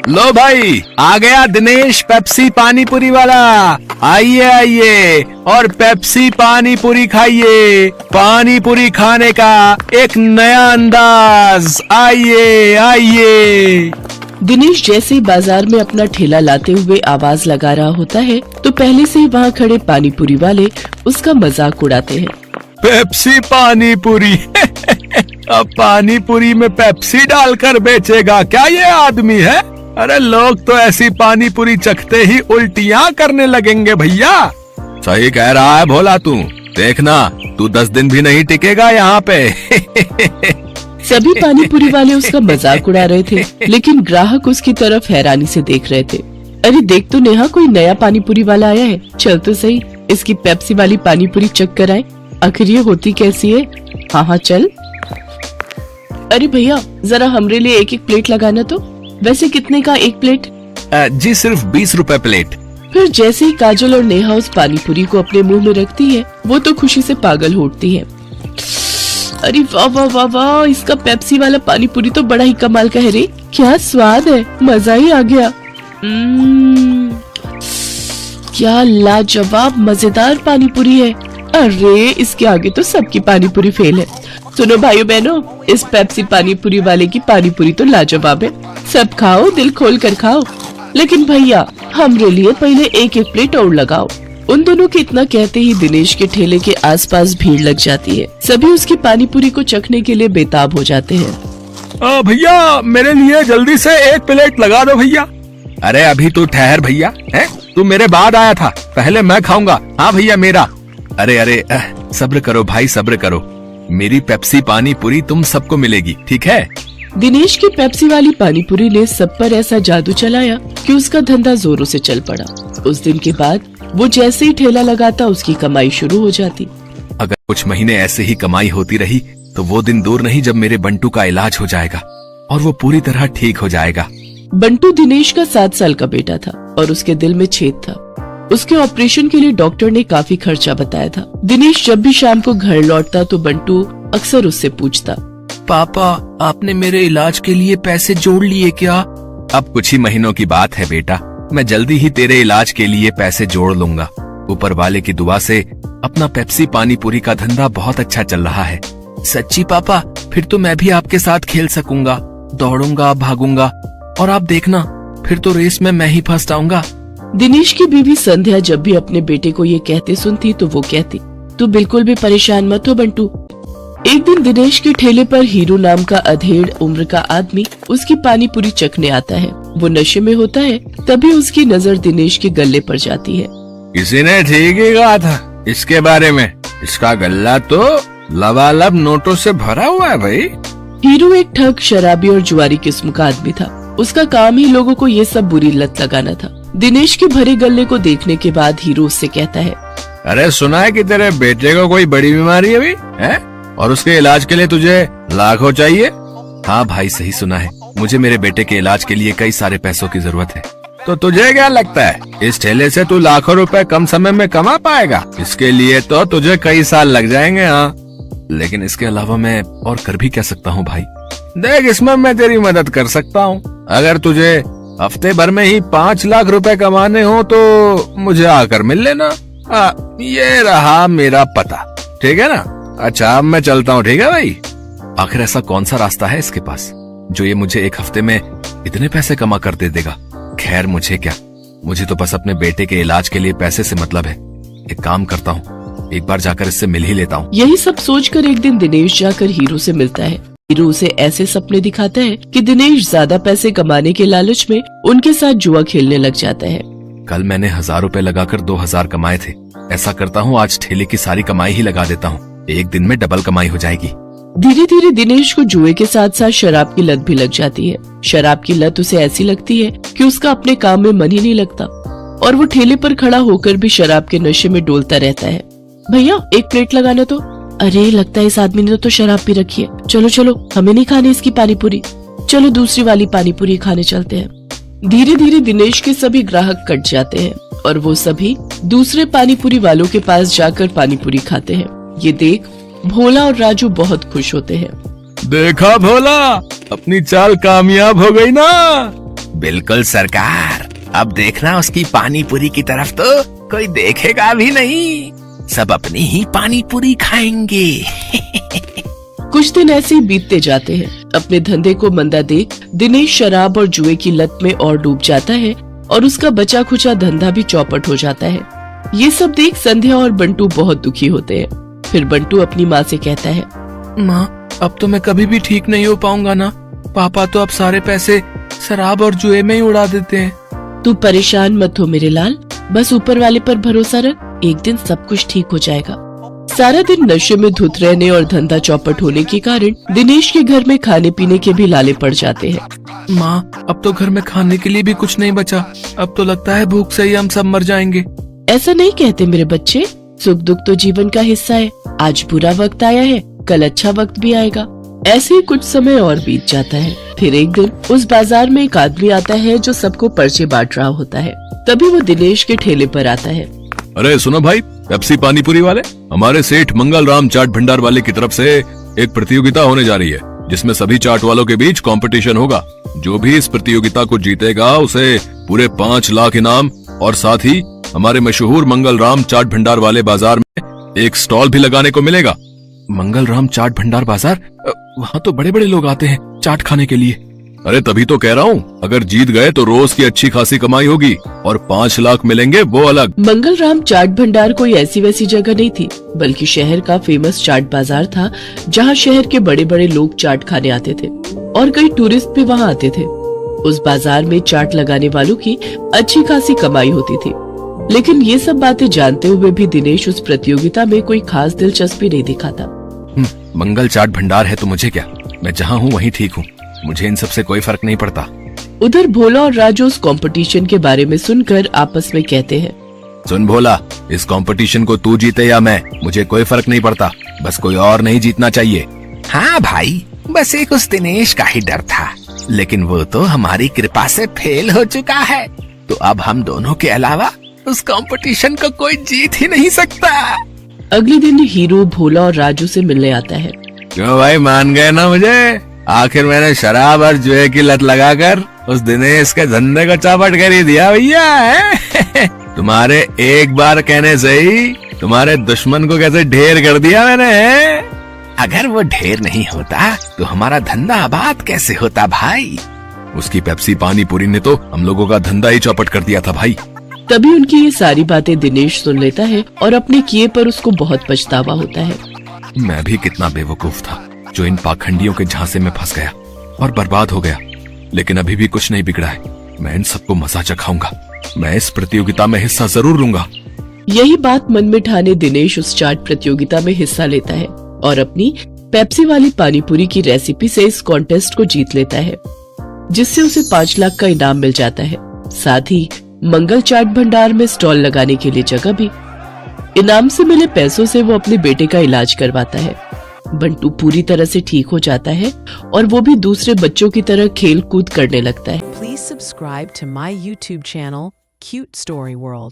लो भाई, आ गया दिनेश पेप्सी पानी पूरी वाला। आइए आइए और पेप्सी पानी पूरी खाइए। पानी पूरी खाने का एक नया अंदाज। आइए आइए। दिनेश जैसे ही बाजार में अपना ठेला लाते हुए आवाज लगा रहा होता है तो पहले से ही वहाँ खड़े पानी पूरी वाले उसका मजाक उड़ाते हैं। पेप्सी पानी पूरी अब पानी पूरी में पेप्सी डालकर बेचेगा क्या ये आदमी है? अरे लोग तो ऐसी पानी पूरी चखते ही उल्टियाँ करने लगेंगे भैया। सही कह रहा है भोला तू। देखना तू 10 दिन भी नहीं टिकेगा यहाँ पे। सभी पानी पूरी वाले उसका मजाक उड़ा रहे थे, लेकिन ग्राहक उसकी तरफ हैरानी से देख रहे थे। अरे देख तो नेहा, कोई नया पानी पूरी वाला आया है। चल तो सही, इसकी पेप्सी वाली पानी पूरी चख कर आए, आखिर ये होती कैसी है। हाँ हाँ चल। अरे भैया जरा हमरे लिए एक एक प्लेट लगाना तो। वैसे कितने का एक प्लेट? जी सिर्फ 20 रुपए प्लेट। फिर जैसे ही काजल और नेहा उस पानी पूरी को अपने मुंह में रखती है, वो तो खुशी से पागल हो उठती है। अरे वाह वाह वाह वाह, इसका पेप्सी वाला पानी पूरी तो बड़ा ही कमाल का है रे। क्या स्वाद है, मजा ही आ गया। क्या लाजवाब मजेदार पानी पूरी है। अरे इसके आगे तो सबकी पानी पूरी फेल है। सुनो भाइयों बहनों, इस पेप्सी पानी पूरी वाले की पानी पूरी तो लाजवाब है। सब खाओ, दिल खोल कर खाओ, लेकिन भैया हमरे लिए पहले एक एक प्लेट और लगाओ। उन दोनों के इतना कहते ही दिनेश के ठेले के आसपास भीड़ लग जाती है। सभी उसकी पानी पूरी को चखने के लिए बेताब हो जाते हैं। भैया मेरे लिए जल्दी से एक प्लेट लगा दो भैया। अरे अभी तू ठहर भैया, है तू मेरे बाद आया था, पहले मैं खाऊंगा। हाँ भैया मेरा। अरे अरे सब्र करो भाई, सब्र करो। मेरी पेप्सी पानी पूरी तुम सबको मिलेगी, ठीक है? दिनेश की पेप्सी वाली पानी पूरी ने सब पर ऐसा जादू चलाया कि उसका धंधा जोरों से चल पड़ा। उस दिन के बाद वो जैसे ही ठेला लगाता उसकी कमाई शुरू हो जाती। अगर कुछ महीने ऐसे ही कमाई होती रही तो वो दिन दूर नहीं जब मेरे बंटू का इलाज हो जाएगा और वो पूरी तरह ठीक हो जाएगा। बंटू दिनेश का 7 साल का बेटा था और उसके दिल में छेद था। उसके ऑपरेशन के लिए डॉक्टर ने काफी खर्चा बताया था। दिनेश जब भी शाम को घर लौटता तो बंटू अक्सर उससे पूछता, पापा आपने मेरे इलाज के लिए पैसे जोड़ लिए क्या? अब कुछ ही महीनों की बात है बेटा, मैं जल्दी ही तेरे इलाज के लिए पैसे जोड़ लूंगा। ऊपर वाले की दुआ से अपना पेप्सी पानी पूरी का धंधा बहुत अच्छा चल रहा है। सच्ची पापा? फिर तो मैं भी आपके साथ खेल सकूंगा, दौड़ूंगा, भागूंगा और आप देखना फिर तो रेस में मैं ही फर्स्ट आऊंगा। दिनेश की बीवी संध्या जब भी अपने बेटे को ये कहते सुनती तो वो कहती, तू बिल्कुल भी परेशान मत हो बंटू। एक दिन दिनेश के ठेले पर हीरू नाम का अधेड़ उम्र का आदमी उसकी पानी पूरी चखने आता है। वो नशे में होता है, तभी उसकी नजर दिनेश के गल्ले पर जाती है। किसी ने ठीक ही कहा था इसके बारे में, इसका गल्ला तो लबालब नोटों से भरा हुआ है भाई। हीरू एक ठग, शराबी और जुआरी किस्म का आदमी था। उसका काम ही लोगों को ये सब बुरी लत लगाना था। दिनेश के भरे गले को देखने के बाद हीरू उससे कहता है, अरे सुना है कि तेरे बेटे को कोई बड़ी बीमारी अभी है और उसके इलाज के लिए तुझे लाखों चाहिए? हाँ भाई सही सुना है, मुझे मेरे बेटे के इलाज के लिए कई सारे पैसों की जरूरत है। तो तुझे क्या लगता है इस ठेले से तू लाखों रुपए कम समय में कमा पाएगा? इसके लिए तो तुझे कई साल लग जाएंगे। हाँ लेकिन इसके अलावा मैं और कर भी क्या सकता हूँ भाई? देख इसमें मैं तेरी मदद कर सकता हूँ। अगर तुझे हफ्ते भर में ही 5 लाख रुपए कमाने हो तो मुझे आकर मिल लेना। ये रहा मेरा पता, ठीक है ना? अच्छा अब मैं चलता हूँ, ठीक है भाई? आखिर ऐसा कौन सा रास्ता है इसके पास जो ये मुझे एक हफ्ते में इतने पैसे कमा कर दे देगा? खैर मुझे क्या, मुझे तो बस अपने बेटे के इलाज के लिए पैसे से मतलब है। एक काम करता हूँ, एक बार जाकर इससे मिल ही लेता हूँ। यही सब सोचकर एक दिन दिनेश जाकर हीरू से मिलता है। हीरू उसे ऐसे सपने दिखाता है कि दिनेश ज्यादा पैसे कमाने के लालच में उनके साथ जुआ खेलने लग जाता है। कल मैंने 1000 रुपए लगाकर 2000 कमाए थे। ऐसा करता हूँ आज ठेले की सारी कमाई ही लगा देता हूँ, एक दिन में डबल कमाई हो जाएगी। धीरे धीरे दिनेश को जुए के साथ साथ शराब की लत भी लग जाती है। शराब की लत उसे ऐसी लगती है कि उसका अपने काम में मन ही नहीं लगता और वो ठेले पर खड़ा होकर भी शराब के नशे में डोलता रहता है। भैया एक प्लेट लगाना तो। अरे लगता है इस आदमी ने तो शराब पी रखी है। चलो चलो, हमें नहीं खानी इसकी पानी पूरी, चलो दूसरी वाली पानी पूरी खाने चलते हैं। धीरे धीरे दिनेश के सभी ग्राहक कट जाते हैं और वो सभी दूसरे पानी पूरी वालों के पास जाकर पानी पूरी खाते हैं। ये देख भोला और राजू बहुत खुश होते हैं। देखा भोला, अपनी चाल कामयाब हो गई ना। बिल्कुल सरकार, अब देखना उसकी पानी पूरी की तरफ तो कोई देखेगा भी नहीं, सब अपनी ही पानी पूरी खाएंगे। कुछ दिन ऐसे ही बीतते जाते हैं। अपने धंधे को मंदा देख दिनेश शराब और जुए की लत में और डूब जाता है और उसका बचा खुचा धंधा भी चौपट हो जाता है। ये सब देख संध्या और बंटू बहुत दुखी होते हैं। फिर बंटू अपनी माँ से कहता है, माँ, अब तो मैं कभी भी ठीक नहीं हो पाऊंगा ना। पापा तो अब सारे पैसे शराब और जुए में ही उड़ा देते हैं। तू परेशान मत हो मेरे लाल, बस ऊपर वाले पर भरोसा रख, एक दिन सब कुछ ठीक हो जाएगा। सारा दिन नशे में धुत रहने और धंधा चौपट होने के कारण दिनेश के घर में खाने पीने के भी लाले पड़ जाते हैं। माँ, अब तो घर में खाने के लिए भी कुछ नहीं बचा। अब तो लगता है भूख से ही हम सब मर जाएंगे। ऐसा नहीं कहते मेरे बच्चे, सुख दुख तो जीवन का हिस्सा है। आज बुरा वक्त आया है, कल अच्छा वक्त भी आएगा। ऐसे ही कुछ समय और बीत जाता है। फिर एक दिन उस बाजार में एक आदमी आता है जो सबको पर्चे बांट रहा होता है। तभी वो दिनेश के ठेले पर आता है। अरे सुनो भाई, पेप्सी पानीपुरी वाले, हमारे सेठ मंगल राम चाट भंडार वाले की तरफ से एक प्रतियोगिता होने जा रही है, जिसमें सभी चाट वालों के बीच कंपटीशन होगा। जो भी इस प्रतियोगिता को जीतेगा उसे पूरे 5 लाख इनाम और साथ ही हमारे मशहूर मंगल राम चाट भंडार वाले बाजार में एक स्टॉल भी लगाने को मिलेगा। मंगल राम चाट भंडार बाजार, वहाँ तो बड़े बड़े लोग आते हैं चाट खाने के लिए। अरे तभी तो कह रहा हूँ, अगर जीत गए तो रोज की अच्छी खासी कमाई होगी और 5 लाख मिलेंगे वो अलग। मंगल राम चाट भंडार कोई ऐसी वैसी जगह नहीं थी, बल्कि शहर का फेमस चाट बाजार था, जहाँ शहर के बड़े बड़े लोग चाट खाने आते थे और कई टूरिस्ट भी वहाँ आते थे। उस बाजार में चाट लगाने वालों की अच्छी खासी कमाई होती थी। लेकिन ये सब बातें जानते हुए भी दिनेश उस प्रतियोगिता में कोई खास दिलचस्पी नहीं दिखाता। मंगल चाट भंडार है तो मुझे क्या, मैं जहाँ हूँ वहीं ठीक हूँ, मुझे इन सब से कोई फर्क नहीं पड़ता। उधर भोला और राजू उस कंपटीशन के बारे में सुनकर आपस में कहते हैं, सुन भोला, इस कंपटीशन को तू जीते या मैं, मुझे कोई फर्क नहीं पड़ता, बस कोई और नहीं जीतना चाहिए। हाँ भाई, बस एक उस दिनेश का ही डर था, लेकिन वो तो हमारी कृपा से फेल हो चुका है, तो अब हम दोनों के अलावा उस कंपटीशन को कोई जीत ही नहीं सकता। अगले दिन हीरो भोला और राजू से मिलने आता है। क्यों भाई, मान गए ना मुझे? आखिर मैंने शराब और जुए की लत लगाकर उस दिनेश के धंधे को चौपट कर ही दिया भैया है। तुम्हारे एक बार कहने से ही तुम्हारे दुश्मन को कैसे ढेर कर दिया मैंने। अगर वो ढेर नहीं होता तो हमारा धंधा आबाद कैसे होता भाई? उसकी पेप्सी पानीपुरी ने तो हम लोगों का धंधा ही चौपट कर दिया था भाई। तभी उनकी ये सारी बातें दिनेश सुन लेता है और अपने किए पर उसको बहुत पछतावा होता है। मैं भी कितना बेवकूफ था जो इन पाखंडियों के झांसे में फंस गया और बर्बाद हो गया, लेकिन अभी भी कुछ नहीं बिगड़ा है। मैं इन सबको मजा चखाऊंगा, मैं इस प्रतियोगिता में हिस्सा जरूर लूंगा। यही बात मन में ठाने दिनेश उस चाट प्रतियोगिता में हिस्सा लेता है और अपनी पेप्सी वाली पानीपुरी की रेसिपी से इस कॉन्टेस्ट को जीत लेता है, जिससे उसे 5 लाख का इनाम मिल जाता है। साथ ही मंगल चाट भंडार में स्टॉल लगाने के लिए जगह भी। इनाम से मिले पैसों से वो अपने बेटे का इलाज करवाता है। बंटू पूरी तरह से ठीक हो जाता है और वो भी दूसरे बच्चों की तरह खेल कूद करने लगता है। Please subscribe to my YouTube channel, Cute Story World.